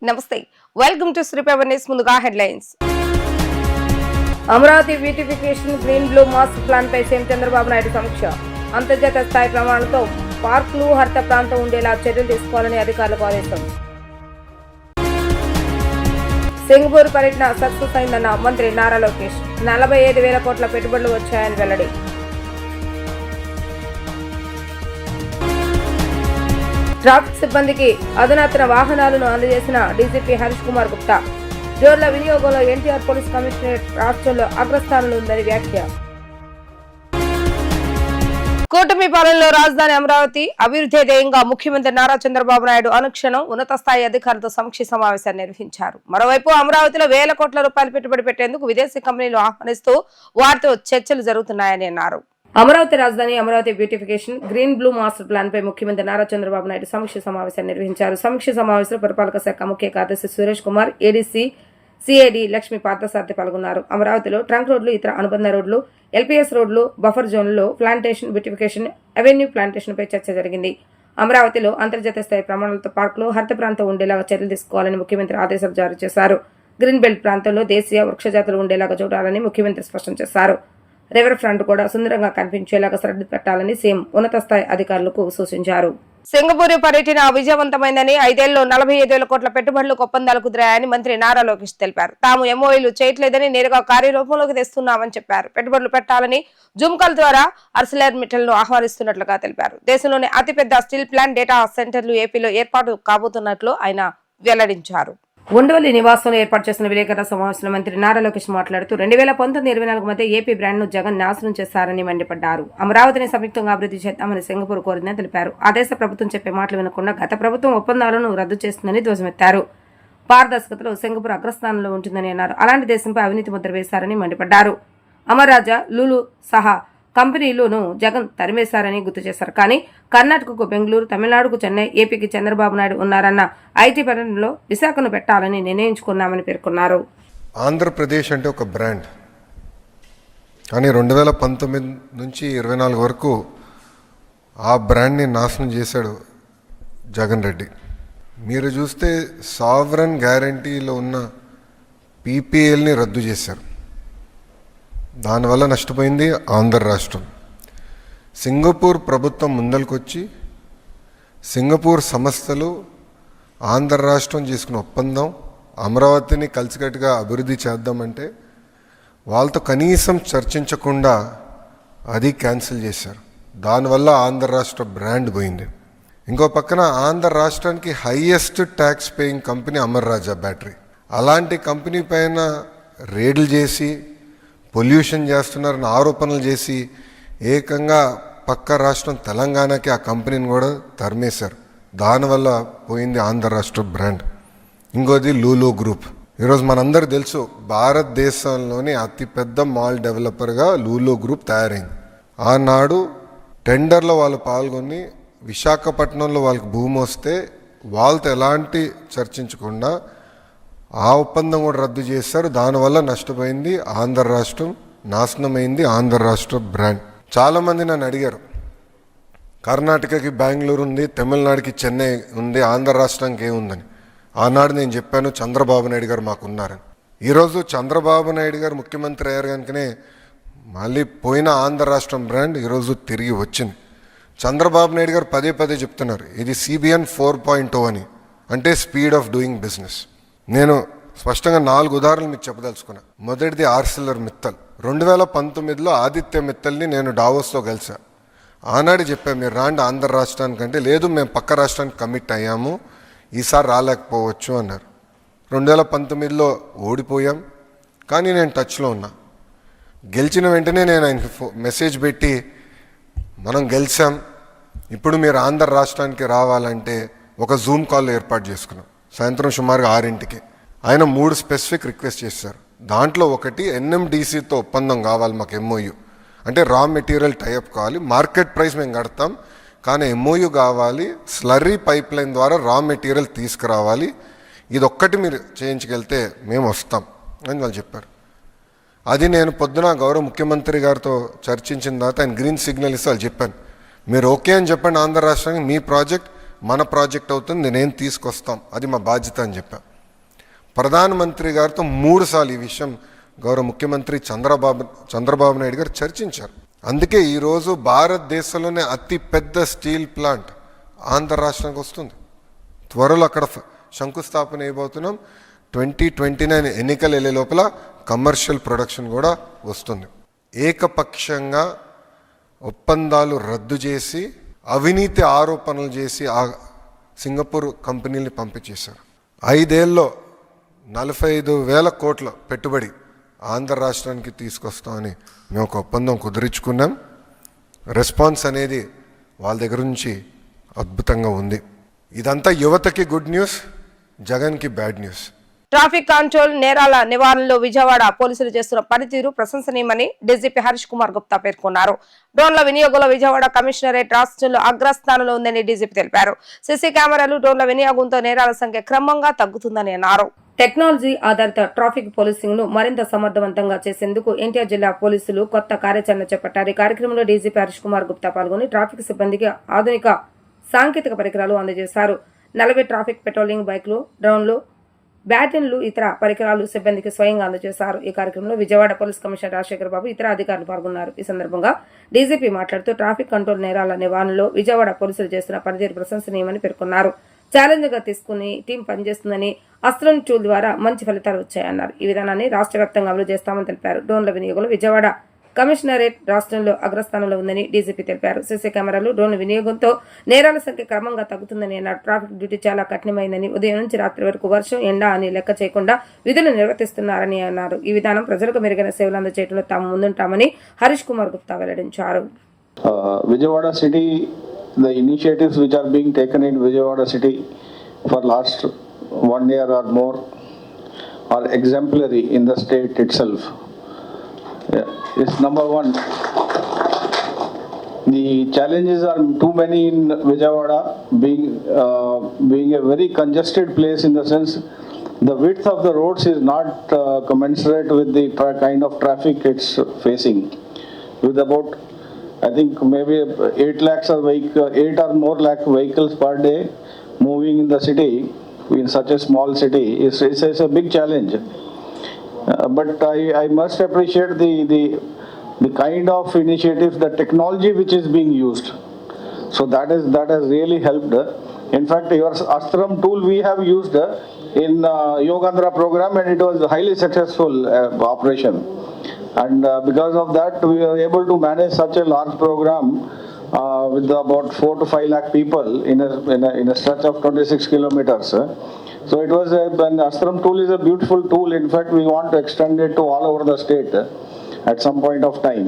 నమస్తే, welcome to Sri Power news. ముందుగా headlines. Amaravati beautification green blue master plan పై సీఎం చంద్రబాబు నాయుడు సమీక్ష. అంతర్జాతీయ స్థాయి ప్రమాణాలతో పార్కులు హరిత ప్రాంతం ఉండేలా చర్యలు తీసుకోవాలని అధికారులకు ఆదేశం. సింగపూర్ పర్యటన సక్సెస్ అయిందన్న మంత్రి నారా లోకేష్. 45,000 కోట్ల పెట్టుబడులు వచ్చాయని వెల్లడి. ట్రాఫిక్ సిబ్బందికి అధునాతన వాహనాలను అందజేసిన డీజీపీ హరీష్ కుమార్ గుప్తా. జోర్ల వినియోగంలో ఎన్టీఆర్ పోలీస్ కమిషనరేట్ రాష్ట్రంలో అగ్రస్థానంలో ఉందని వ్యాఖ్య. కూటమి పాలనలో రాజధాని అమరావతి అభివృద్ధి ధ్యేయంగా ముఖ్యమంత్రి నారా చంద్రబాబు నాయుడు అనుక్షణం ఉన్నత స్థాయి అధికారులతో సమీక్ష సమావేశాన్ని నిర్వహించారు. మరోవైపు అమరావతిలో 1,000 కోట్ల రూపాయలు పెట్టుబడి పెట్టేందుకు విదేశీ కంపెనీలు ఆహ్వానిస్తూ వారితో చర్చలు జరుగుతున్నాయని అన్నారు. అమరావతి రాజధాని Amaravati beautification green blue master plan పై ముఖ్యమంత్రి నారా చంద్రబాబు నాయుడు సమీక్ష సమావేశాన్ని నిర్వహించారు. సమీక్ష సమావేశంలో పురపాలక శాఖ ముఖ్య కార్యదర్శి సురేష్ కుమార్, ఏడీసీ సిఐడి లక్ష్మీ పార్థసారథి పాల్గొన్నారు. అమరావతిలో ట్రంక్ రోడ్లు, ఇతర అనుబంధ రోడ్లు, ఎల్పీఎస్ రోడ్లు, బఫర్ జోన్లలో ప్లాంటేషన్, బ్యూటిఫికేషన్, అవెన్యూ ప్లాంటేషన్ పై చర్చ జరిగింది. అమరావతిలో అంతర్జాతీయ స్థాయి ప్రమాణాలతో పార్కులు హరిత ప్రాంతం ఉండేలాగా చర్యలు తీసుకోవాలని ముఖ్యమంత్రి ఆదేశాలు జారీ చేశారు. గ్రీన్ బెల్ట్ ప్రాంతంలో దేశీయ వృక్షజాతులు ఉండేలాగా చూడాలని ముఖ్యమంత్రి స్పష్టం చేశారు. రివర్ ఫ్రంట్ కూడా సుందరంగా కనిపించేలాగా శ్రద్ధ పెట్టాలని సీఎం ఉన్నత స్థాయి అధికారులకు సూచించారు. సింగపూర్ పర్యటన విజయవంతమైందని, 5 ఏళ్లలో 45,000 కోట్ల పెట్టుబడులకు ఒప్పందాలు కుదిరాయని మంత్రి నారా లోకేష్ తెలిపారు. తాము ఎంఓయూలు చేయట్లేదని నేరుగా కార్యరూపంలోకి తెస్తున్నామని చెప్పారు. పెట్టుబడులు పెట్టాలని జుమ్కాల ద్వారా అర్సిలర్ మిట్టల్ను ఆహ్వానిస్తున్నట్లుగా తెలిపారు. దేశంలోని అతిపెద్ద స్టీల్ ప్లాంట్ డేటా సెంటర్లు ఏపీలో ఏర్పాటు కాబోతున్నట్లు ఆయన వెల్లడించారు. ఉండవల్లి నివాసంలో ఏర్పాటు చేసిన విలేకరుల సమావేశంలో మంత్రి నారా లోకేష్ మాట్లాడుతూ 2019-24 మధ్య ఏపీ బ్రాండ్ను జగన్ నాశనం చేశారని మండిపడ్డారు. అమరావతిని సంయుక్తంగా అభివృద్ధి చేద్దామని సింగపూర్ కోరిందని తెలిపారు. ఆ దేశ ప్రభుత్వం చెప్పే మాటలు వినకుండా గత ప్రభుత్వం ఒప్పందాలను రద్దు చేస్తుందని ధ్వజమెత్తారు. పారదర్శకతలో సింగపూర్ అగ్రస్థానంలో ఉంటుందని అన్నారు. అలాంటి దేశంపై అవినీతి ముద్ర వేశారని మండిపడ్డారు. అమర్రాజా, లులు సహా కంపెనీలను జగన్ తరిమేశారని గుర్తు చేశారు. కానీ కర్ణాటకకు బెంగళూరు, తమిళనాడుకు చెన్నై, ఏపీకి చంద్రబాబు నాయుడు ఉన్నారన్న ఐటీ పర్యటనలో విశాఖను పెట్టాలని నిర్ణయించుకున్నామని పేర్కొన్నారు. ఆంధ్రప్రదేశ్ అంటే ఒక బ్రాండ్, కానీ 2019 నుంచి 24 వరకు ఆ బ్రాండ్ని నాశనం చేశాడు జగన్ రెడ్డి. మీరు చూస్తే సావరన్ గ్యారంటీలో ఉన్న పీపీఎల్ని రద్దు చేశారు. దానివల్ల నష్టపోయింది ఆంధ్ర రాష్ట్రం. సింగపూర్ ప్రభుత్వం ముందలకొచ్చి సింగపూర్ సంస్థలు ఆంధ్ర రాష్ట్రం చేసుకున్న ఒప్పందం అమరావతిని కలిసికట్టుగా అభివృద్ధి చేద్దామంటే వాళ్ళతో కనీసం చర్చించకుండా అది క్యాన్సిల్ చేశారు. దానివల్ల ఆంధ్ర రాష్ట్ర బ్రాండ్ పోయింది. ఇంకో పక్కన ఆంధ్ర రాష్ట్రానికి highest tax paying company Amara Raja battery. అలాంటి కంపెనీ పైన రేడ్లు చేసి పొల్యూషన్ చేస్తున్నారని ఆరోపణలు చేసి ఏకంగా పక్క రాష్ట్రం తెలంగాణకి ఆ కంపెనీని కూడా తరిమేశారు. దానివల్ల పోయింది ఆంధ్ర రాష్ట్ర బ్రాండ్. ఇంకోది లూలు గ్రూప్. ఈరోజు మనందరూ తెలుసు, భారతదేశంలోని అతిపెద్ద మాల్ డెవలపర్గా లూలు గ్రూప్ తయారైంది. ఆనాడు టెండర్లో వాళ్ళు పాల్గొని విశాఖపట్నంలో వాళ్ళకి భూమి వస్తే వాళ్ళతో ఎలాంటి చర్చించకుండా ఆ ఒప్పందం కూడా రద్దు చేశారు. దానివల్ల నష్టపోయింది ఆంధ్ర రాష్ట్రం, నాశనమైంది ఆంధ్ర రాష్ట్ర బ్రాండ్. చాలామంది నన్ను అడిగారు, కర్ణాటకకి బెంగళూరు ఉంది, తమిళనాడుకి చెన్నై ఉంది, ఆంధ్ర రాష్ట్రానికి ఏముందని. ఆనాడు నేను చెప్పాను చంద్రబాబు నాయుడు గారు మాకున్నారని. ఈరోజు చంద్రబాబు నాయుడు గారు ముఖ్యమంత్రి అయ్యారు కనుకనే మళ్ళీ పోయిన ఆంధ్ర రాష్ట్రం బ్రాండ్ ఈరోజు తిరిగి వచ్చింది. చంద్రబాబు నాయుడు గారు పదే పదే చెప్తున్నారు, ఇది CBN 4.0 అని, అంటే స్పీడ్ ఆఫ్ డూయింగ్ బిజినెస్. నేను స్పష్టంగా 4 ఉదాహరణలు మీకు చెప్పదలుచుకున్నా. మొదటిది ఆర్సిలర్ మిత్తల్. 2019లో ఆదిత్య మిత్తల్ని నేను డావోస్లో కలిసా. ఆనాడు చెప్పాను, మీరు రాండి ఆంధ్ర రాష్ట్రానికంటే, లేదు మేము పక్క రాష్ట్రానికి కమిట్ అయ్యాము, ఈసారి రాలేకపోవచ్చు అన్నారు. 2019లో ఓడిపోయాం, కానీ నేను టచ్లో ఉన్నా. గెలిచిన వెంటనే నేను ఆయనకి మెసేజ్ పెట్టి, మనం గెలిచాం, ఇప్పుడు మీరు ఆంధ్ర రాష్ట్రానికి రావాలంటే ఒక జూమ్ కాల్ ఏర్పాటు చేసుకున్నాం. సాయంత్రం సుమారుగా 6ంటికి ఆయన 3 స్పెసిఫిక్ రిక్వెస్ట్ చేశారు. దాంట్లో ఒకటి NMDCతో ఒప్పందం కావాలి మాకు, MOU అంటే రా మెటీరియల్ టైఅప్ కావాలి, మార్కెట్ ప్రైస్ మేము కడతాం, కానీ MOU కావాలి, స్లర్రీ పైప్ లైన్ ద్వారా రా మెటీరియల్ తీసుకురావాలి, ఇది ఒక్కటి మీరు చేయించగలితే మేము వస్తాం అని వాళ్ళు చెప్పారు. అది నేను పొద్దున గౌరవ ముఖ్యమంత్రి గారితో చర్చించిన తర్వాత ఆయన గ్రీన్ సిగ్నల్ ఇస్తే వాళ్ళు చెప్పాను, మీరు ఓకే అని చెప్పండి ఆంధ్ర రాష్ట్రానికి, మీ ప్రాజెక్ట్ మన ప్రాజెక్ట్ అవుతుంది, నేనేం తీసుకొస్తాం, అది మా బాధ్యత అని చెప్పాను. ప్రధానమంత్రి గారితో 3 సార్లు ఈ విషయం గౌరవ ముఖ్యమంత్రి చంద్రబాబు నాయుడు గారు చర్చించారు. అందుకే ఈరోజు భారతదేశంలోనే అతి పెద్ద స్టీల్ ప్లాంట్ ఆంధ్ర రాష్ట్రానికి వస్తుంది. త్వరలో అక్కడ శంకుస్థాపన అయిపోతున్నాం. 2029 ఎన్నికలు వెళ్ళే లోపల కమర్షియల్ ప్రొడక్షన్ కూడా వస్తుంది. ఏకపక్షంగా ఒప్పందాలు రద్దు చేసి అవినీతి ఆరోపణలు చేసి ఆ సింగపూర్ కంపెనీని పంపించేశారు. 5 ఏళ్ళలో 45,000 కోట్ల పెట్టుబడి ఆంధ్ర రాష్ట్రానికి తీసుకొస్తామని మేము ఒక ఒప్పందం కుదుర్చుకున్నాం. రెస్పాన్స్ అనేది వాళ్ళ దగ్గర నుంచి అద్భుతంగా ఉంది. ఇదంతా యువతకి గుడ్ న్యూస్, జగన్కి బ్యాడ్ న్యూస్. ట్రాఫిక్ కంట్రోల్ నేరాల నివారణలో విజయవాడ పోలీసులు చేస్తున్న పనితీరు ప్రశంసనీయమని డీజీపీ హరీష్ కుమార్ గుప్తా పేర్కొన్నారు. డ్రోన్ల వినియోగంలో విజయవాడ కమిషనరేట్ రాష్ట్రంలో అగ్రస్థానంలో ఉందని డీజీపీ తెలిపారు. సీసీ కెమెరాలు, డ్రోన్ల వినియోగంతో నేరాల సంఖ్య క్రమంగా తగ్గుతుందని అన్నారు. టెక్నాలజీ ఆధారిత ట్రాఫిక్ పోలీసింగ్ ను మరింత సమర్థవంతంగా చేసేందుకు ఎన్టీఆర్ జిల్లా పోలీసులు కొత్త కార్యాచరణ చేపట్టారు. ఈ కార్యక్రమంలో డీజీపీ హరీష్ కుమార్ గుప్తా పాల్గొని ట్రాఫిక్ సిబ్బందికి ఆధునిక సాంకేతిక పరికరాలు అందజేశారు. 40 ట్రాఫిక్ పెట్రోలింగ్ బైక్లు, డ్రోన్లు, బ్యాటన్లు, ఇతర పరికరాలు సిబ్బందికి స్వయంగా అందజేశారు. ఈ కార్యక్రమంలో విజయవాడ పోలీస్ కమిషనర్ రాజశేఖర్ బాబు, ఇతర అధికారులు పాల్గొన్నారు. ఈ సందర్భంగా డీజీపీ మాట్లాడుతూ ట్రాఫిక్ కంట్రోల్ నేరాల నివారణలో విజయవాడ పోలీసులు చేస్తున్న పనితీరు ప్రశంసనీయమని పేర్కొన్నారు. ఛాలెంజ్ గా తీసుకుని టీం పనిచేస్తుందని, అస్త్రం టూల్ ద్వారా మంచి ఫలితాలు వచ్చాయన్నారు. ఈ విధానాన్ని రాష్ట్ర వ్యాప్తంగా అమలు చేస్తామని తెలిపారు. డ్రోన్ల వినియోగంలో విజయవాడ కమిషనరేట్ రాష్ట్రంలో అగ్రస్థానంలో ఉందని డీజీపీ తెలిపారు. సీసీ కెమెరాలు, డ్రోన్ వినియోగంతో నేరాల సంఖ్య క్రమంగా తగ్గుతుందని అన్నారు. ట్రాఫిక్ డ్యూటీ చాలా కఠినమైందని, ఉదయం నుంచి రాత్రి వరకు వర్షం, ఎండ అని లెక్క చేయకుండా విధులు నిర్వర్తిస్తున్నారని అన్నారు. ఈ విధానం ప్రజలకు మెరుగైన సేవలు అందజేయడంలో తాము ముందుంటామని హరీష్ కుమార్ గుప్తా వెల్లడించారు. Vijayawada city, the initiatives which are being taken in Vijayawada city for last 1 year or more are exemplary in the state itself. It's number one. The challenges are too many in Vijayawada, being a very congested place in the sense the width of the roads is not commensurate with the kind of traffic it's facing. With about, I think maybe 8 lakhs of 8 or more lakh vehicles per day moving in the city, in such a small city, is a big challenge. But I must appreciate the kind of initiatives, the technology which is being used. So that has really helped. In fact, your Astram tool we have used in Yogandhra program, and it was a highly successful operation. And because of that, we were able to manage such a large program with about 4 to 5 lakh people in a stretch of 26 kilometers. So it was an Astram tool is a beautiful tool. In fact, we want to extend it to all over the state at some point of time.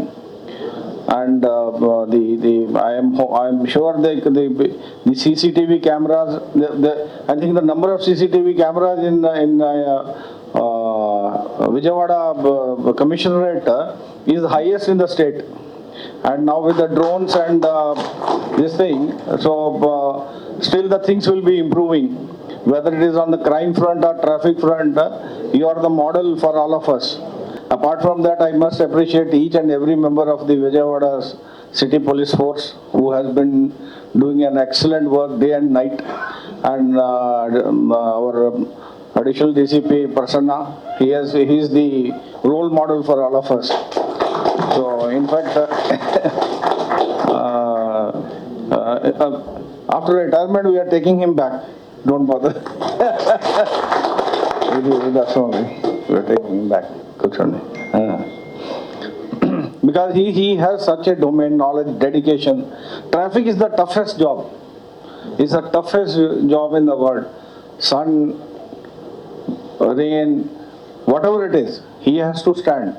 And I am sure the CCTV cameras, I think the number of CCTV cameras in Vijayawada Commissionerate is the highest in the state. And now with the drones and this thing, so still the things will be improving. Whether it is on the crime front or traffic front, you are the model for all of us. Apart from that, I must appreciate each and every member of the Vijayawada City Police Force who has been doing an excellent work day and night. And our additional DCP Prasanna, he is the role model for all of us. So in fact, after retirement, we are taking him back. Don't bother. That's only. We are taking him back. Because he has such a domain knowledge, dedication. Traffic is the toughest job. It's the toughest job in the world. Sun, rain, whatever it is, he has to stand.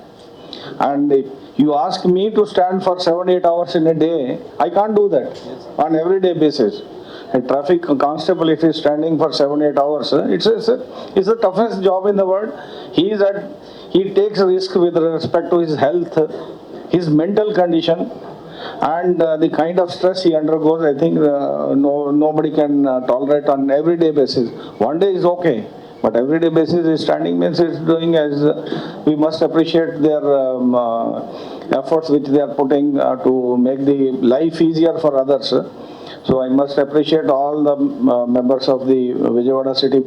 And if you ask me to stand for 7-8 hours in a day, I can't do that on everyday basis. A traffic constable, if he's standing for 7-8 hours, it's the toughest job in the world. He takes risk with respect to his health, his mental condition, and the kind of stress he undergoes. I think nobody can tolerate on everyday basis. One day is okay, but everyday basis is standing means it's doing as we must appreciate their efforts which they are putting to make the life easier for others. So I must appreciate all the members of the Vijayawada City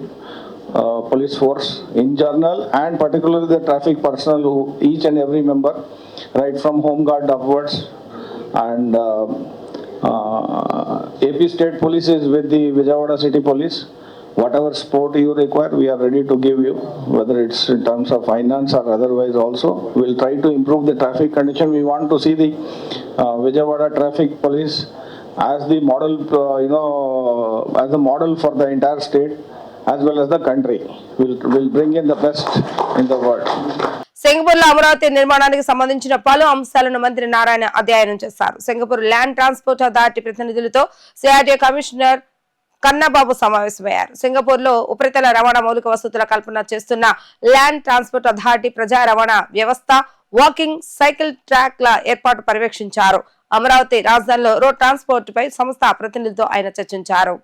police force in general, and particularly the traffic personnel, who each and every member, right from home guard upwards, and AP State Police is with the Vijayawada City Police. Whatever support you require, we are ready to give you, whether it's in terms of finance or otherwise also. We'll try to improve the traffic condition. We want to see the Vijayawada Traffic Police as the model, as a model for the entire state as well as the country. We'll bring in the best in the world. Singapore లో అమరావతి నిర్మాణానికి సంబంధించిన పలు అంశాలను మంత్రి నారాయణ అధ్యయనం చేశారు. Singapore land transport authority ప్రతినిధులతో CRDA commissioner Kannababu సమావేశమయ్యారు. సింగపూర్ లో ఉపరితల రవాణా మౌలిక వసతుల కల్పన చేస్తున్న ల్యాండ్ ట్రాన్స్పోర్ట్ అథారిటీ ప్రజా రవాణా వ్యవస్థ, వాకింగ్, సైకిల్ ట్రాక్ల ఏర్పాటు పర్యవేక్షించారు. అమరావతి రాజధానిలో రోడ్ ట్రాన్స్పోర్ట్ పై సంస్థ ప్రతినిధులతో ఆయన చర్చించారు.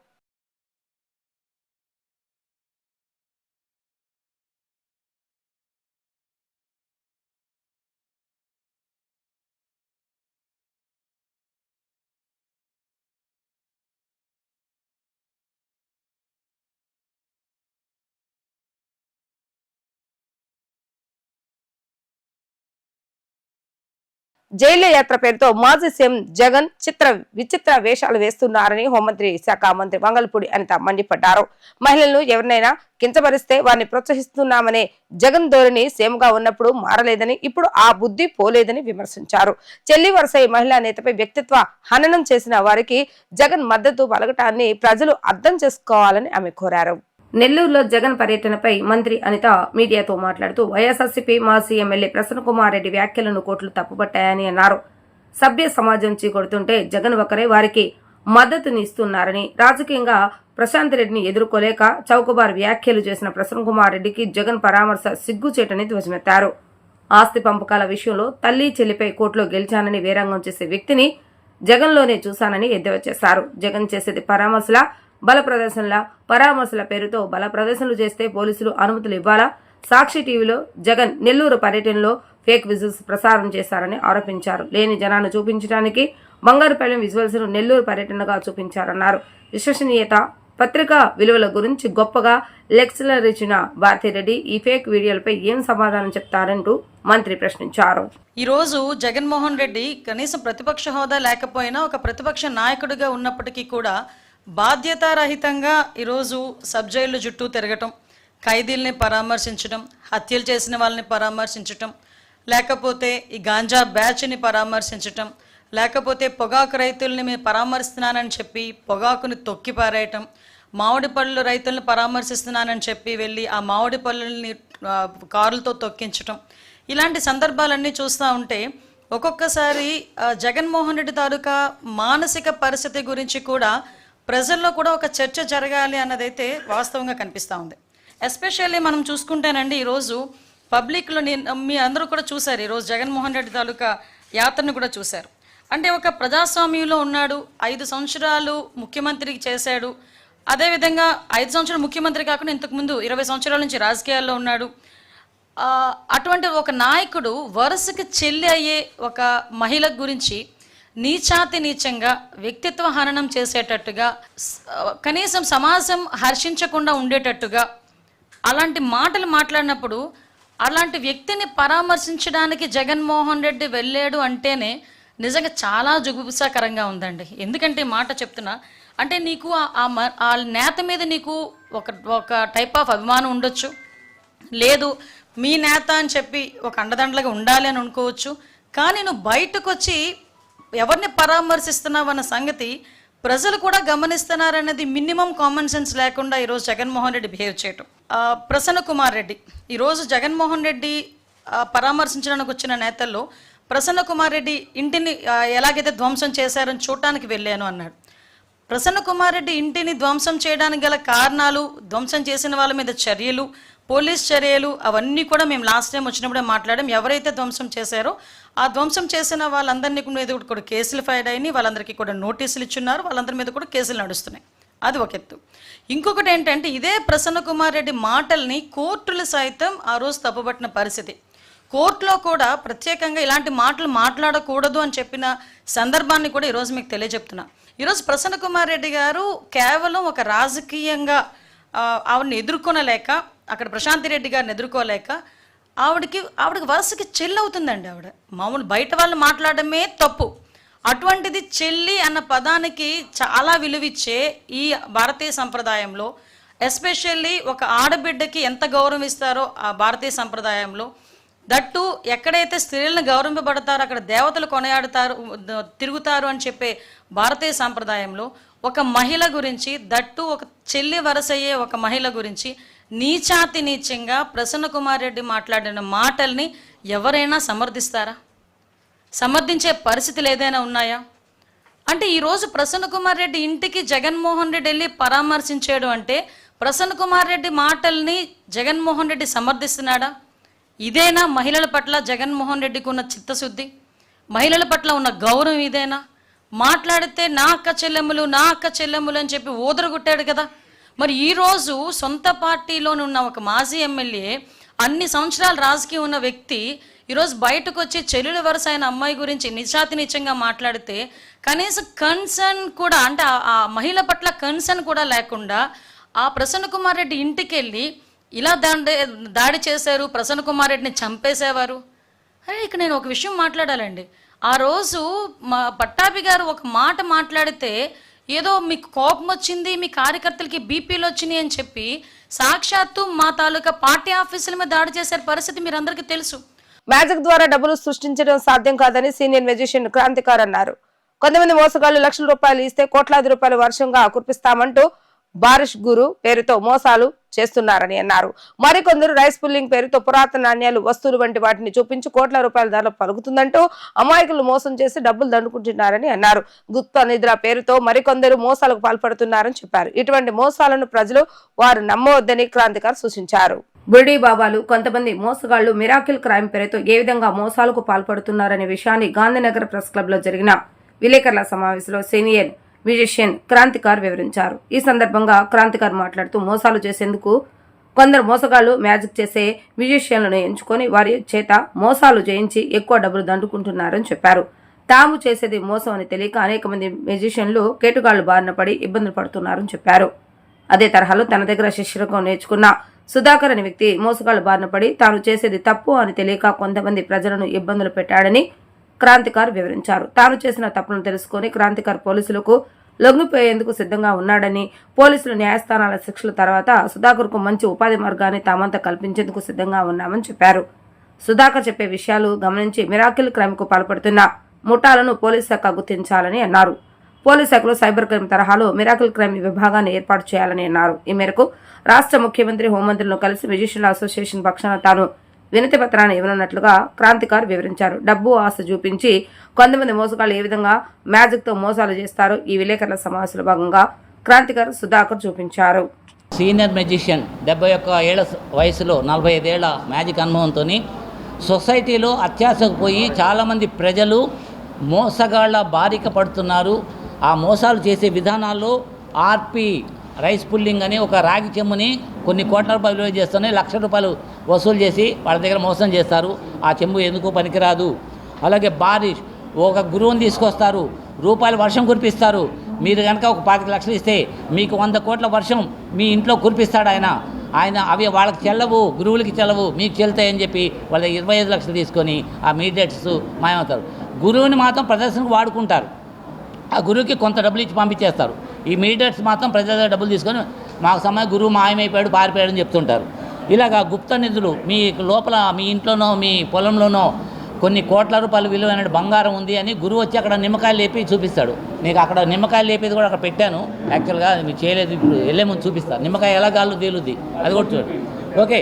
జైలు యాత్ర పేరుతో మాజీ సీఎం జగన్ విచిత్ర వేషాలు వేస్తున్నారని హోంమంత్రి శాఖ మంత్రి వంగల్పూడి అనిత మండిపడ్డారు. మహిళలను ఎవరినైనా కించపరిస్తే వారిని ప్రోత్సహిస్తున్నామనే జగన్ ధోరణి సీఎంగా ఉన్నప్పుడు మారలేదని, ఇప్పుడు ఆ బుద్ధి పోలేదని విమర్శించారు. చెల్లి వరుసై మహిళా నేతపై వ్యక్తిత్వ హననం చేసిన వారికి జగన్ మద్దతు పలకటాన్ని ప్రజలు అర్థం చేసుకోవాలని ఆమె కోరారు. నెల్లూరులో జగన్ పర్యటనపై మంత్రి అనిత మీడియాతో మాట్లాడుతూ వైఎస్ఆర్సీపీ మాజీ ఎమ్మెల్యే ప్రసన్న కుమార్ రెడ్డి వ్యాఖ్యలను కోర్టులు తప్పుపట్టాయని అన్నారు. సభ్య సమాజం చీకొడుతుంటే జగన్ ఒకరే వారికి మద్దతునిస్తున్నారని, రాజకీయంగా ప్రశాంత్ రెడ్డిని ఎదుర్కోలేక చౌకబార్ వ్యాఖ్యలు చేసిన ప్రసన్న కుమార్ రెడ్డికి జగన్ పరామర్శ సిగ్గుచేటని ధ్వజమెత్తారు. ఆస్తి పంపకాల విషయంలో తల్లి చెల్లిపై కోర్టులో గెలిచానని వేరంగం చేసే వ్యక్తిని జగన్లోనే చూశానని ఎద్దేవా చేశారు. జగన్ చేసేది పరామర్శల, బల ప్రదర్శనల, పరామర్శల పేరుతో బల ప్రదర్శనలు చేస్తే పోలీసులు అనుమతులు ఇవ్వాలా? సాక్షి టీవీలో జగన్ నెల్లూరు పర్యటనలో ఫేక్ విజువల్స్ ప్రసారం చేశారని ఆరోపించారు. లేని జనాన్ని చూపించడానికి బంగారుపాలెం విజువల్స్ ను నెల్లూరు పర్యటనగా చూపించారన్నారు. విశ్వసనీయత, పత్రికా విలువల గురించి గొప్పగా లెక్చరర్ ఇచ్చిన భారతిరెడ్డి ఈ ఫేక్ వీడియోలపై ఏం సమాధానం చెప్తారంటూ మంత్రి ప్రశ్నించారు. ఈ రోజు జగన్మోహన్ రెడ్డి కనీసం ప్రతిపక్ష హోదా లేకపోయినా ఒక ప్రతిపక్ష నాయకుడిగా ఉన్నప్పటికీ కూడా బాధ్యతారహితంగా ఈరోజు సబ్ జైలు చుట్టూ తిరగటం, ఖైదీల్ని పరామర్శించడం, హత్యలు చేసిన వాళ్ళని పరామర్శించటం, లేకపోతే ఈ గాంజా బ్యాచ్ని పరామర్శించటం, లేకపోతే పొగాకు రైతుల్ని మేము పరామర్శిస్తున్నానని చెప్పి పొగాకుని తొక్కి పారేయటం, మామిడి పళ్ళు రైతుల్ని పరామర్శిస్తున్నానని చెప్పి వెళ్ళి ఆ మామిడి పళ్ళని కారులతో తొక్కించటం, ఇలాంటి సందర్భాలన్నీ చూస్తూ ఉంటే ఒక్కొక్కసారి జగన్మోహన్ రెడ్డి తాలూకా మానసిక పరిస్థితి గురించి కూడా ప్రజల్లో కూడా ఒక చర్చ జరగాలి అన్నదైతే వాస్తవంగా కనిపిస్తూ ఉంది. ఎస్పెషల్లీ మనం చూసుకుంటేనండి ఈరోజు పబ్లిక్లో మీ అందరూ కూడా చూశారు, ఈరోజు జగన్మోహన్ రెడ్డి తాలూకా యాత్రను కూడా చూశారు. అంటే ఒక ప్రజాస్వామ్యంలో ఉన్నాడు, 5 సంవత్సరాలు ముఖ్యమంత్రి చేశాడు, అదేవిధంగా 5 సంవత్సరాలు ముఖ్యమంత్రి కాకుండా ఇంతకుముందు 20 సంవత్సరాల నుంచి రాజకీయాల్లో ఉన్నాడు. అటువంటి ఒక నాయకుడు వరుసకి చెల్లి అయ్యే ఒక మహిళ గురించి నీచంగా వ్యక్తిత్వ హననం చేసేటట్టుగా, కనీసం సమాజం హర్షించకుండా ఉండేటట్టుగా అలాంటి మాటలు మాట్లాడినప్పుడు అలాంటి వ్యక్తిని పరామర్శించడానికి జగన్మోహన్ రెడ్డి వెళ్ళాడు అంటేనే నిజంగా చాలా జుగుప్సాకరంగా ఉందండి. ఎందుకంటే ఈ మాట చెప్తున్నా అంటే నీకు ఆ నేత మీద నీకు ఒక టైప్ ఆఫ్ అభిమానం ఉండొచ్చు, లేదు మీ నేత అని చెప్పి ఒక అండదండలుగా ఉండాలి అని అనుకోవచ్చు, కానీ నువ్వు బయటకు వచ్చి ఎవరిని పరామర్శిస్తున్నావు అన్న సంగతి ప్రజలు కూడా గమనిస్తున్నారనేది మినిమం కామన్ సెన్స్ లేకుండా ఈరోజు జగన్మోహన్ రెడ్డి బిహేవ్ చేయటం. ప్రసన్న కుమార్ రెడ్డి ఈరోజు జగన్మోహన్ రెడ్డి పరామర్శించడానికి వచ్చిన నేతల్లో ప్రసన్న కుమార్ రెడ్డి ఇంటిని ఎలాగైతే ధ్వంసం చేశారని చూడటానికి వెళ్ళాను అన్నాడు. ప్రసన్న కుమార్ రెడ్డి ఇంటిని ధ్వంసం చేయడానికి గల కారణాలు, ధ్వంసం చేసిన వాళ్ళ మీద చర్యలు, పోలీస్ చర్యలు అవన్నీ కూడా మేము లాస్ట్ టైం వచ్చినప్పుడే మాట్లాడాం. ఎవరైతే ధ్వంసం చేశారో ఆ ధ్వంసం చేసిన వాళ్ళందరినీ మీద కూడా కేసులు ఫైల్ అయినాయి, వాళ్ళందరికీ కూడా నోటీసులు ఇచ్చున్నారు, వాళ్ళందరి మీద కూడా కేసులు నడుస్తున్నాయి. అది ఒక ఎత్తు. ఇంకొకటి ఏంటంటే ఇదే ప్రసన్న కుమార్ రెడ్డి మాటల్ని కోర్టులు సైతం ఆ రోజు తప్పుపట్టిన పరిస్థితి. కోర్టులో కూడా ప్రత్యేకంగా ఇలాంటి మాటలు మాట్లాడకూడదు అని చెప్పిన సందర్భాన్ని కూడా ఈరోజు మీకు తెలియజెప్తున్నా. ఈరోజు ప్రసన్న కుమార్ రెడ్డి గారు కేవలం ఒక రాజకీయంగా ఆవిడని ఎదుర్కొనలేక, అక్కడ ప్రశాంతి రెడ్డి గారిని ఎదుర్కోలేక ఆవిడకి వరుసకి చెల్లి అవుతుందండి. ఆవిడ మామూలు బయట వాళ్ళు మాట్లాడమే తప్పు, అటువంటిది చెల్లి అన్న పదానికి చాలా విలువిచ్చే ఈ భారతీయ సంప్రదాయంలో, ఎస్పెషల్లీ ఒక ఆడబిడ్డకి ఎంత గౌరవం ఇస్తారో ఆ భారతీయ సంప్రదాయంలో, దట్టు ఎక్కడైతే స్త్రీలను గౌరవింపబడతారో అక్కడ దేవతలు కొనియాడుతారు, తిరుగుతారు అని చెప్పే భారతీయ సంప్రదాయంలో ఒక మహిళ గురించి, దట్టు ఒక చెల్లి వరసయ్యే ఒక మహిళ గురించి నీచాతి నీచంగా ప్రసన్న కుమార్ రెడ్డి మాట్లాడిన మాటల్ని ఎవరైనా సమర్థిస్తారా? సమర్థించే పరిస్థితులు ఏదైనా ఉన్నాయా? అంటే ఈరోజు ప్రసన్న కుమార్ రెడ్డి ఇంటికి జగన్మోహన్ రెడ్డి వెళ్ళి పరామర్శించాడు అంటే ప్రసన్న కుమార్ రెడ్డి మాటల్ని జగన్మోహన్ రెడ్డి సమర్థిస్తున్నాడా? ఇదేనా మహిళల పట్ల జగన్మోహన్ రెడ్డికి ఉన్న చిత్తశుద్ధి? మహిళల పట్ల ఉన్న గౌరవం ఇదేనా? మాట్లాడితే నా అక్క చెల్లెమ్ములు అని చెప్పి ఊదరగొట్టాడు కదా. మరి ఈరోజు సొంత పార్టీలోని ఉన్న ఒక మాజీ ఎమ్మెల్యే, అన్ని సంవత్సరాలు రాజకీయం ఉన్న వ్యక్తి ఈరోజు బయటకు వచ్చి చెల్లెలు వరుస అయిన అమ్మాయి గురించి నిజాతి నిజంగా మాట్లాడితే కనీసం కన్సర్న్ కూడా, అంటే ఆ మహిళ పట్ల కన్సర్న్ కూడా లేకుండా ఆ ప్రసన్న కుమార్ రెడ్డి ఇంటికి వెళ్ళి ఇలా దాడి చేశారు, ప్రసన్న కుమార్ రెడ్డిని చంపేసేవారు. అరే ఇక నేను ఒక విషయం మాట్లాడాలండి. ఆ రోజు మా పట్టాభి గారు ఒక మాట మాట్లాడితే ఏదో మీకు కోపం వచ్చింది, మీ కార్యకర్తలకి బీపీలు వచ్చినాయి అని చెప్పి సాక్షాత్తు మా తాలూకా పార్టీ ఆఫీసుల మీద దాడి చేసే పరిస్థితి మీరందరికీ తెలుసు. మ్యాజిక్ ద్వారా డబ్బులు సృష్టించడం సాధ్యం కాదని సీనియర్ మ్యూజిషియన్ క్రాంతికార్ అన్నారు. కొంతమంది మోసగాళ్లు లక్షల రూపాయలు ఇస్తే కోట్లాది రూపాయలు వర్షంగా కురిపిస్తామంటూ బారిష్ గురు పేరుతో మోసాలు చేస్తున్నారని అన్నారు. మరికొందరు రైస్ పుల్లింగ్ పేరుతో పురాతన నాణ్యాలు, వస్తువులు వంటి వాటిని చూపించి కోట్ల రూపాయల ధరలు పలుకుతుందంటూ అమాయకులు మోసం చేసి డబ్బులు దండుకుంటున్నారని అన్నారు. గుప్త నిద్ర పేరుతో మరికొందరు మోసాలకు పాల్పడుతున్నారని చెప్పారు. ఇటువంటి మోసాలను ప్రజలు వారు నమ్మవద్దని క్రాంతికార్ సూచించారు. బుర్డీ బాబాలు, కొంతమంది మోసగాళ్లు మిరాకిల్ క్రైమ్ పేరుతో ఏ విధంగా మోసాలకు పాల్పడుతున్నారనే విషయాన్ని గాంధీనగర్ ప్రెస్ క్లబ్ లో జరిగిన విలేకరుల సమావేశంలో సీనియర్ మ్యూజిషియన్ క్రాంతికార్ వివరించారు. ఈ సందర్భంగా క్రాంతికార్ మాట్లాడుతూ మోసాలు చేసేందుకు కొందరు మోసగాళ్లు మ్యాజిక్ చేసే మ్యూజిషియన్లను ఎంచుకొని వారి చేత మోసాలు చేయించి ఎక్కువ డబ్బులు దండుకుంటున్నారని చెప్పారు. తాము చేసేది మోసం అని తెలియక అనేక మంది మ్యూజిషియన్లు కేటుగాళ్లు బారిన పడి ఇబ్బందులు పడుతున్నారని చెప్పారు. అదే తరహాలో తన దగ్గర శిష్యులకు నేర్చుకున్న సుధాకర్ అనే వ్యక్తి మోసగాళ్లు బారిన పడి తాను చేసేది తప్పు అని తెలియక కొంతమంది ప్రజలను ఇబ్బందులు పెట్టాడని క్రాంతికార్ వివరించారు. తాను చేసిన తప్పును తెలుసుకుని క్రాంతికార్ పోలీసులకు లొంగిపోయేందుకు సిద్ధంగా ఉన్నాడని, పోలీసులు న్యాయస్థానాల శిక్షల తర్వాత సుధాకర్ కు మంచి ఉపాధి మార్గాన్ని తామంతా కల్పించేందుకు సిద్ధంగా ఉన్నామని చెప్పారు. సుధాకర్ చెప్పే విషయాలు గమనించి మిరాకిల్ క్రైమ్ కు పాల్పడుతున్న ముఠాలను పోలీస్ శాఖ గుర్తించాలని అన్నారు. పోలీస్ శాఖలో సైబర్ క్రైమ్ తరహాలో మిరాకిల్ క్రైమ్ విభాగాన్ని ఏర్పాటు చేయాలని అన్నారు. ఈ మేరకు రాష్ట్ర ముఖ్యమంత్రి, హోంమంత్రులను కలిసి మ్యూజిషియన్ల అసోసియేషన్ పక్షాన తాను వినతి పత్రాన్ని ఇవ్వనున్నట్లుగా క్రాంతికార్ వివరించారు. డబ్బు ఆశ చూపించి కొంతమంది మోసగాళ్లు ఏ విధంగా మ్యాజిక్ తో మోసాలు చేస్తారో ఈ విలేకరుల సమావేశంలో భాగంగా క్రాంతికార్ సుధాకర్ చూపించారు. సీనియర్ మ్యూజిషియన్ 71 ఏళ్ల వయసులో 45 ఏళ్ల మ్యాజిక్ అనుభవంతో సొసైటీలో అత్యాశకు పోయి చాలామంది ప్రజలు మోసగాళ్ల బారిక పడుతున్నారు. ఆ మోసాలు చేసే విధానాల్లో ఆర్పి రైస్ పుల్లింగ్ అని ఒక రాగి చెంబుని కొన్ని కోట్ల రూపాయలు విలువ చేస్తూనే ₹1,00,000 వసూలు చేసి వాళ్ళ దగ్గర మోసం చేస్తారు. ఆ చెంబు ఎందుకు పనికిరాదు. అలాగే బారిష్, ఒక గురువుని తీసుకొస్తారు, రూపాయలు వర్షం కురిపిస్తారు. మీరు కనుక ఒక 25 లక్షలు ఇస్తే మీకు 100 కోట్ల వర్షం మీ ఇంట్లో కురిపిస్తాడు ఆయన. అవి వాళ్ళకి చెల్లవు, గురువులకి చెల్లవు, మీకు చెల్తాయని చెప్పి వాళ్ళ 25 లక్షలు తీసుకొని ఆ మీడియేటర్స్ మాయమవుతారు. గురువుని మాత్రం ప్రదర్శనకు వాడుకుంటారు. ఆ గురువుకి కొంత డబ్బులు ఇచ్చి పంపించేస్తారు. ఈ మీడియేటర్స్ మాత్రం ప్రజల దగ్గర డబ్బులు తీసుకొని మాకు సమయం గురువు మాయమైపోయాడు, పారిపోయాడు అని చెప్తుంటారు. ఇలాగా గుప్త నిధులు మీ లోపల, మీ ఇంట్లోనో మీ పొలంలోనో కొన్ని కోట్ల రూపాయలు విలువైన బంగారం ఉంది అని గురువు వచ్చి అక్కడ నిమ్మకాయలు లేపి చూపిస్తాడు. నీకు అక్కడ నిమ్మకాయలు లేపేది కూడా అక్కడ పెట్టాను, యాక్చువల్గా మీరు చేయలేదు, ఇప్పుడు వెళ్ళే ముందు చూపిస్తాను. నిమ్మకాయ ఎలా గాల్లో తేలుద్ది అది కూడా చూడండి. ఓకే,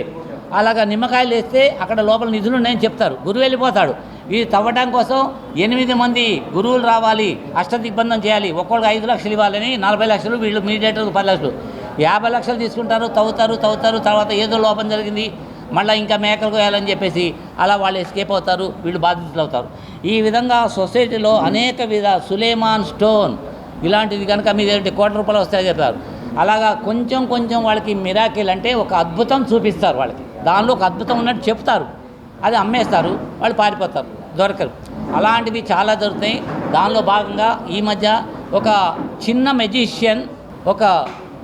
అలాగా నిమ్మకాయలు వేస్తే అక్కడ లోపల నిధులు ఉన్నాయని చెప్తారు. గురువు వెళ్ళిపోతాడు. ఇది తవ్వడం కోసం 8 మంది గురువులు రావాలి, అష్టదిగ్బంధం చేయాలి, ఒక్కొక్కరికి 5 లక్షలు ఇవ్వాలని 40 లక్షలు, వీళ్ళు మీడియేటర్కి 10 లక్షలు, 50 లక్షలు తీసుకుంటారు. తవ్వుతారు. తర్వాత ఏదో లోపం జరిగింది, మళ్ళీ ఇంకా మేకలకు వేయాలని చెప్పేసి అలా వాళ్ళు ఎస్కేప్ అవుతారు, వీళ్ళు బాధితులు అవుతారు. ఈ విధంగా సొసైటీలో అనేక సులేమాన్ స్టోన్ ఇలాంటిది కనుక మీద ₹1,00,00,000 వస్తాయని చెప్తారు. అలాగా కొంచెం వాళ్ళకి మిరాకిల్ అంటే ఒక అద్భుతం చూపిస్తారు. వాళ్ళకి దానిలో ఒక అద్భుతం ఉన్నట్టు చెప్తారు, అది అమ్మేస్తారు, వాళ్ళు పారిపోతారు, దొరకరు. అలాంటివి చాలా దొరుకుతాయి. దానిలో భాగంగా ఈ మధ్య ఒక చిన్న మెజిషియన్ ఒక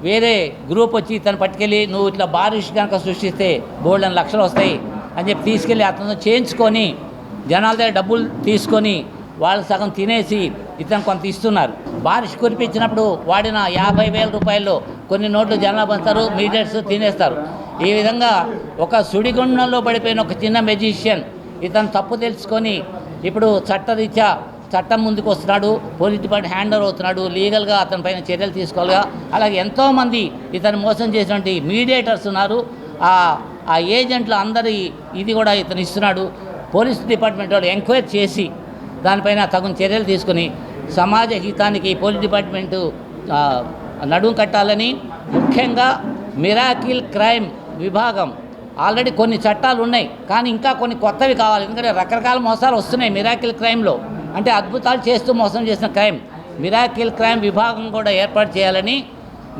వేరే గ్రూప్ వచ్చి ఇతను పట్టుకెళ్ళి నువ్వు ఇట్లా బారిష్ కనుక సృష్టిస్తే బోల్డెన్ లక్షలు వస్తాయి అని చెప్పి తీసుకెళ్ళి అతను చేయించుకొని జనాల దగ్గర డబ్బులు తీసుకొని వాళ్ళు సగం తినేసి ఇతను కొంత ఇస్తున్నారు. బారిష్ కురిపించినప్పుడు వాడిన 50,000 రూపాయల్లో కొన్ని నోట్లు జనాలు పంచుతారు, మీడియట్స్ తినేస్తారు. ఈ విధంగా ఒక సుడిగుండంలో పడిపోయిన ఒక చిన్న మెజిషియన్ ఇతను తప్పు తెలుసుకొని ఇప్పుడు చట్టరీత్యా చట్టం ముందుకు వస్తున్నాడు, పోలీస్ డిపార్ట్మెంట్ హ్యాండ్ ఓవర్ అవుతున్నాడు, లీగల్గా అతని పైన చర్యలు తీసుకోవాలిగా. అలాగే ఎంతోమంది ఇతను మోసం చేసినటువంటి మీడియేటర్స్ ఉన్నారు, ఆ ఏజెంట్లు అందరి ఇది కూడా ఇతను ఇస్తున్నాడు. పోలీస్ డిపార్ట్మెంట్ వాళ్ళు ఎంక్వైరీ చేసి దానిపైన తగిన చర్యలు తీసుకుని సమాజ హితానికి పోలీస్ డిపార్ట్మెంటు నడుం కట్టాలని, ముఖ్యంగా మిరాకిల్ క్రైమ్ విభాగం ఆల్రెడీ కొన్ని చట్టాలు ఉన్నాయి కానీ ఇంకా కొన్ని కొత్తవి కావాలి. ఎందుకంటే రకరకాల మోసాలు వస్తున్నాయి మిరాకిల్ క్రైమ్లో, అంటే అద్భుతాలు చేస్తూ మోసం చేసిన క్రైమ్. మిరాకిల్ క్రైమ్ విభాగం కూడా ఏర్పాటు చేయాలని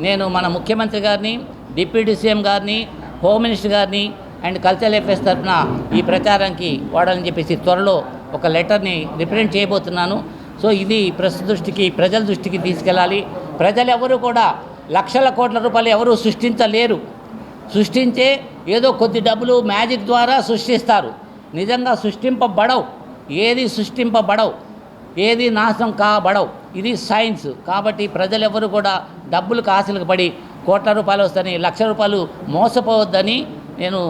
నేను మన ముఖ్యమంత్రి గారిని, డిప్యూటీ సీఎం గారిని, హోమ్ మినిస్టర్ గారిని అండ్ కల్చరల్ అఫేర్స్ తరఫున ఈ ప్రచారానికి వాడాలని చెప్పేసి త్వరలో ఒక లెటర్ని రిప్రజెంట్ చేయబోతున్నాను. సో ఇది ప్రజల దృష్టికి తీసుకెళ్ళాలి. ప్రజలు ఎవరు కూడా లక్షల కోట్ల రూపాయలు ఎవరు సృష్టించలేరు. సృష్టించే ఏదో కొద్ది డబ్బులు మ్యాజిక్ ద్వారా సృష్టిస్తారు. నిజంగా సృష్టింపబడవు, ఏది నాశనం కాబడవు. ఇది సైన్స్. కాబట్టి ప్రజలు ఎవరు కూడా డబ్బులకు ఆశలకు పడి కోట్ల రూపాయలు వస్తాయని, లక్ష రూపాయలు మోసపోవద్దని నేను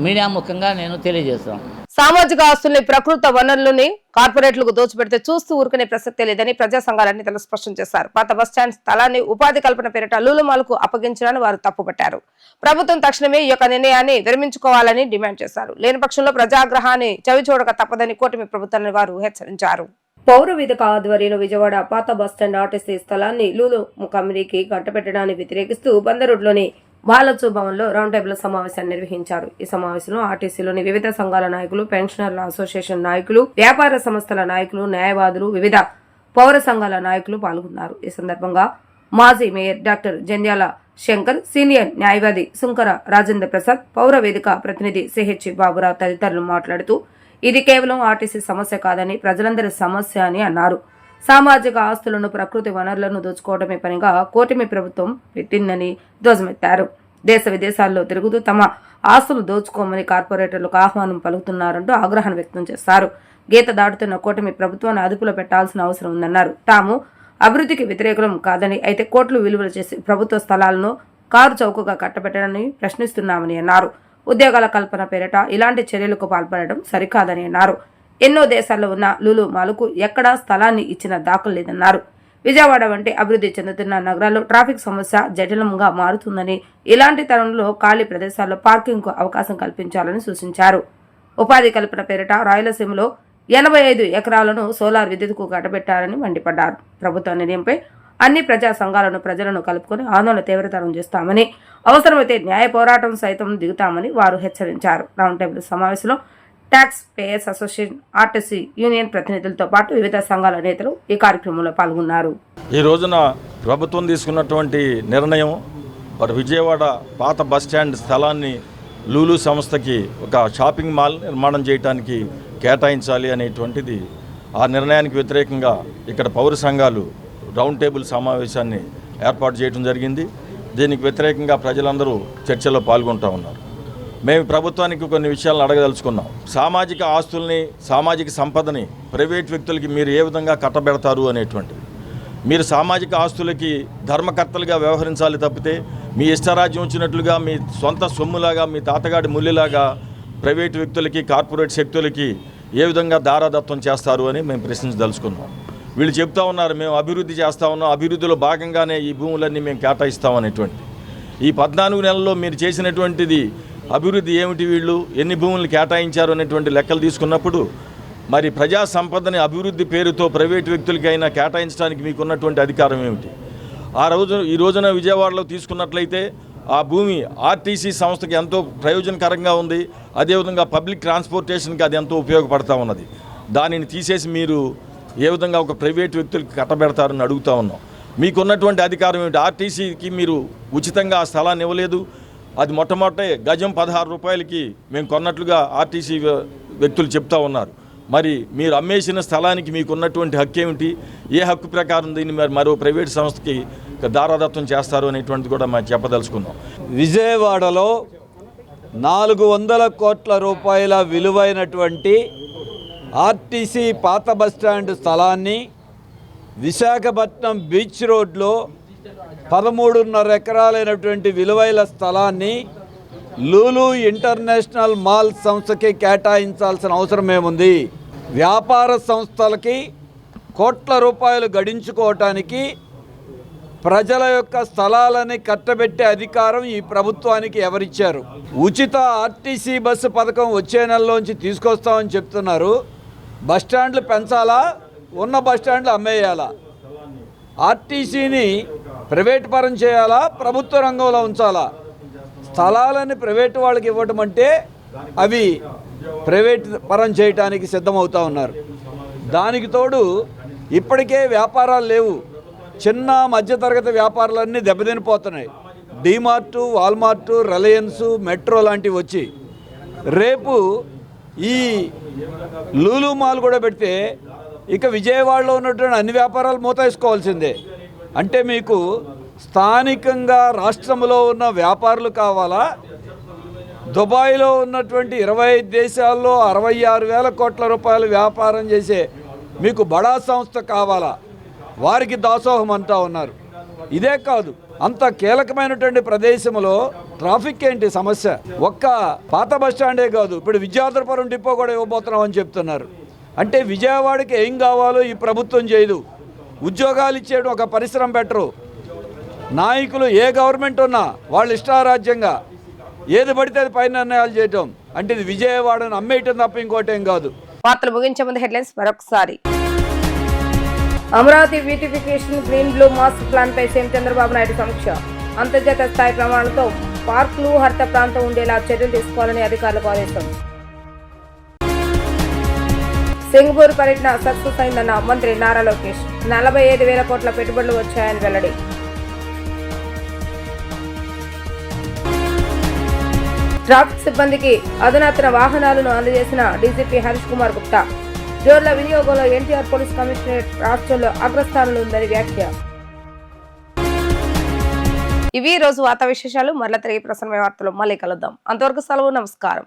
మీడియా ముఖంగా నేను తెలియజేస్తాను. సామాజిక ఆస్తుల్ని ప్రకృత వనరులని కార్పొరేట్లకు దోచిపెడితే చూస్తూ ఊరుకునే ప్రసక్తే లేదని ప్రజా సంఘాలన్నీ తల స్పష్టం చేశారు. పాత బస్టాండ్ స్థలాన్ని ఉపాధి కల్పన పేరిట లూలుమాలకు అప్పగించాలని వారు తప్పుపట్టారు. ప్రభుత్వం తక్షణమే ఈ యొక్క నిర్ణయాన్ని విరమించుకోవాలని డిమాండ్ చేశారు. లేని పక్షంలో ప్రజాగ్రహాన్ని చవిచూడక తప్పదని కూటమి ప్రభుత్వాన్ని వారు హెచ్చరించారు. పౌర వేదిక ఆధ్వర్యంలో విజయవాడ పాత బస్టాండ్ ఆర్టీసీ స్థలాన్ని లూలు కంపెనీకి కట్టబెట్టడాన్ని వ్యతిరేకిస్తూ బందరుడ్లోని బాలచు భవన్లో రౌండ్ టేబుల్ సమావేశాన్ని నిర్వహించారు. ఈ సమావేశంలో ఆర్టీసీలోని వివిధ సంఘాల నాయకులు, పెన్షనర్ల అసోసియేషన్ నాయకులు, వ్యాపార సంస్థల నాయకులు, న్యాయవాదులు, వివిధ పౌర సంఘాల నాయకులు పాల్గొన్నారు. ఈ సందర్భంగా మాజీ mayor doctor Jandhyala Shankar, senior న్యాయవాది సుంకర రాజేంద్ర ప్రసాద్, పౌర వేదిక ప్రతినిధి సిహెచ్ బాబురావు తదితరులు మాట్లాడుతూ ఇది కేవలం ఆర్టీసీ సమస్య కాదని ప్రజలందరి సమస్య అని అన్నారు. సామాజిక ఆస్తులను, ప్రకృతి వనరులను దోచుకోవడమే పనిగా కూటమి ప్రభుత్వం పెట్టిందని ధ్వజమెత్తారు. దేశ విదేశాల్లో తిరుగుతూ తమ ఆస్తులు దోచుకోమని కార్పొరేటర్లకు ఆహ్వానం పలుకుతున్నారంటూ ఆగ్రహం వ్యక్తం చేశారు. గీత దాటుతున్న కూటమి ప్రభుత్వాన్ని అదుపులో పెట్టాల్సిన అవసరం ఉందన్నారు. తాము అభివృద్ధికి వ్యతిరేకం కాదని, అయితే కోట్లు విలువలు చేసి ప్రభుత్వ స్థలాలను కారు చౌకగా కట్టబెట్టడాన్ని ప్రశ్నిస్తున్నామని అన్నారు. ఉద్యోగాల కల్పన పేరిట ఇలాంటి చర్యలకు పాల్పడడం సరికాదని అన్నారు. ఎన్నో దేశాల్లో ఉన్న లులు మాలుకు ఎక్కడా స్థలాన్ని ఇచ్చిన దాఖలు లేదన్నారు. విజయవాడ వంటి అభివృద్ధి చెందుతున్న నగరాల్లో ట్రాఫిక్ సమస్య జటిలంగా మారుతుందని, ఇలాంటి తరుణంలో ఖాళీ ప్రదేశాల్లో పార్కింగ్కు అవకాశం కల్పించాలని సూచించారు. ఉపాధి కల్పన పేరిట రాయలసీమలో 85 ఎకరాలను సోలార్ విద్యుత్కు కట్టబెట్టారని మండిపడ్డారు. ప్రభుత్వ నిర్ణయంపై అన్ని ప్రజా సంఘాలను, ప్రజలను కలుపుకొని ఆందోళన తీవ్రతరం చేస్తామని, అవసరమైతే న్యాయ పోరాటం సైతం దిగుతామని వారు హెచ్చరించారు. రౌండ్ టేబుల్ సమావేశంలో taxpayers association, RTC union ప్రతినిధులతో పాటు వివిధ సంఘాల నేతలు ఈ కార్యక్రమంలో పాల్గొన్నారు. ఈ రోజున ప్రభుత్వం తీసుకున్నటువంటి నిర్ణయం విజయవాడ పాత బస్టాండ్ స్థలాన్ని లూలు సంస్థకి ఒక షాపింగ్ మాల్ నిర్మాణం చేయడానికి కేటాయించాలి అనేటువంటిది, ఆ నిర్ణయానికి వ్యతిరేకంగా ఇక్కడ పౌర సంఘాలు రౌండ్ టేబుల్ సమావేశాన్ని ఏర్పాటు చేయడం జరిగింది. దీనికి వ్యతిరేకంగా ప్రజలందరూ చర్చలో పాల్గొంటూ ఉన్నారు. మేము ప్రభుత్వానికి కొన్ని విషయాలను అడగదలుచుకున్నాం. సామాజిక ఆస్తుల్ని, సామాజిక సంపదని ప్రైవేట్ వ్యక్తులకి మీరు ఏ విధంగా కట్టబెడతారు అనేటువంటిది. మీరు సామాజిక ఆస్తులకి ధర్మకర్తలుగా వ్యవహరించాలి తప్పితే మీ ఇష్టరాజ్యం వచ్చినట్లుగా మీ సొంత సొమ్ములాగా, మీ తాతగాడి ముల్లిలాగా ప్రైవేట్ వ్యక్తులకి, కార్పొరేట్ శక్తులకి ఏ విధంగా దారాదత్వం చేస్తారు అని మేము ప్రశ్నించదలుచుకున్నాం. వీళ్ళు చెప్తా ఉన్నారు మేము అభివృద్ధి చేస్తూ ఉన్నాం, అభివృద్ధిలో భాగంగానే ఈ భూములన్నీ మేము కేటాయిస్తామనేటువంటి. ఈ 14 నెలల్లో మీరు చేసినటువంటిది అభివృద్ధి ఏమిటి, వీళ్ళు ఎన్ని భూములు కేటాయించారు అనేటువంటి లెక్కలు తీసుకున్నప్పుడు మరి ప్రజా సంపదని అభివృద్ధి పేరుతో ప్రైవేటు వ్యక్తులకైనా కేటాయించడానికి మీకున్నటువంటి అధికారం ఏమిటి? ఈ రోజున విజయవాడలో తీసుకున్నట్లయితే ఆ భూమి ఆర్టీసీ సంస్థకి ఎంతో ప్రయోజనకరంగా ఉంది. అదేవిధంగా పబ్లిక్ ట్రాన్స్పోర్టేషన్కి అది ఎంతో ఉపయోగపడతా ఉన్నది. దానిని తీసేసి మీరు ఏ విధంగా ఒక ప్రైవేట్ వ్యక్తులకి కట్టబెడతారని అడుగుతూ ఉన్నాం. మీకున్నటువంటి అధికారం ఏమిటి? ఆర్టీసీకి మీరు ఉచితంగా ఆ స్థలాన్ని ఇవ్వలేదు. అది మొట్టమొదటే గజం 16 రూపాయలకి మేము కొన్నట్లుగా ఆర్టీసీ వ్యక్తులు చెప్తా ఉన్నారు. మరి మీరు అమ్మేసిన స్థలానికి మీకు ఉన్నటువంటి హక్కు ఏమిటి, ఏ హక్కు ప్రకారం దీన్ని మరి మరో ప్రైవేట్ సంస్థకి దారాదత్తం చేస్తారు అనేటువంటిది కూడా మనం చెప్పదలుచుకుందాం. విజయవాడలో 400 కోట్ల రూపాయల విలువైనటువంటి ఆర్టీసీ పాత బస్టాండ్ స్థలాన్ని విశాఖపట్నం బీచ్ రోడ్లో 13.5 ఎకరాలైనటువంటి విలువైన స్థలాన్ని లూలు ఇంటర్నేషనల్ మాల్ సంస్థకి కేటాయించాల్సిన అవసరం ఏముంది? వ్యాపార సంస్థలకి కోట్ల రూపాయలు గడించుకోవటానికి ప్రజల యొక్క స్థలాలని కట్టబెట్టే అధికారం ఈ ప్రభుత్వానికి ఎవరిచ్చారు? ఉచిత ఆర్టీసీ బస్సు పథకం వచ్చే నెలలోంచి తీసుకొస్తామని చెప్తున్నారు. బస్టాండ్లు పెంచాలా, ఉన్న బస్టాండ్లు అమ్మేయాలా? ఆర్టీసీని ప్రైవేట్ పరం చేయాలా, ప్రభుత్వ రంగంలో ఉంచాలా? స్థలాలని ప్రైవేటు వాళ్ళకి ఇవ్వటం అంటే అవి ప్రైవేట్ పరం చేయడానికి సిద్ధమవుతూ ఉన్నారు. దానికి తోడు ఇప్పటికే వ్యాపారాలు లేవు. చిన్న మధ్యతరగతి వ్యాపారాలన్నీ దెబ్బతినిపోతున్నాయి. డీమార్టు, వాల్మార్టు, రిలయన్సు, మెట్రో లాంటివి వచ్చి రేపు ఈ లూలు మాల్ కూడా పెడితే ఇక విజయవాడలో ఉన్నటువంటి అన్ని వ్యాపారాలు మూతేసుకోవాల్సిందే. అంటే మీకు స్థానికంగా రాష్ట్రంలో ఉన్న వ్యాపారులు కావాలా, దుబాయ్లో ఉన్నటువంటి 25 దేశాల్లో 66,000 కోట్ల రూపాయలు వ్యాపారం చేసే మీకు బడా సంస్థ కావాలా? వారికి దాసోహం అంటా ఉన్నారు. ఇదే కాదు, అంత కీలకమైనటువంటి ప్రదేశంలో ట్రాఫిక్ ఏంటి సమస్య? ఒక్క పాత బస్టాండే కాదు, ఇప్పుడు విద్యాధరపురం డిపో కూడా ఇవ్వబోతున్నామని చెప్తున్నారు. అంటే విజయవాడకి ఏం కావాలో ఈ ప్రభుత్వం చేయదు. ఉద్యోగాలు ఇచ్చేయడం ఒక పరిశ్రమ పెట్టరు. నాయకులు ఏ గవర్నమెంట్ ఉన్నా వాళ్ళు ఇష్టారాజ్యంగా ఏది పడితే అది పైన నిర్ణయాలు చేయటం అంటే ఇది విజయవాడను అమ్మేయటం తప్ప ఇంకోటేం కాదు. వార్తలు ముగించే ముందు హెడ్లైన్స్ మరొకసారి. Amaravati beautification green blue master plan పై సీఎం చంద్రబాబు నాయుడు సమీక్ష. అంతర్జాతీయ స్థాయి ప్రమాణాలతో పార్కులు, హరిత ప్రాంతం ఉండేలా చర్యలు తీసుకోవాలని అధికారులకు ఆదేశం. సింగపూర్ పర్యటన సక్సెస్ అయిందన్న మంత్రి నారా లోకేష్. 45,000 కోట్ల పెట్టుబడులు వచ్చాయని వెల్లడి. ట్రాఫిక్ సిబ్బందికి అధునాతన వాహనాలను అందజేసిన డీజీపీ హరీష్ కుమార్ గుప్తా. జోర్ల వినియోగంలో ఎన్టీఆర్ పోలీస్ కమిషనరేట్ రాష్ట్రంలో అగ్రస్థానంలో ఉందని వ్యాఖ్య. ఇవి రోజు వార్తా విశేషాలు. మరలా తిరిగి ప్రసన్న వార్తలు మళ్ళీ కలుద్దాం. అంతవరకు సెలవు. నమస్కారం.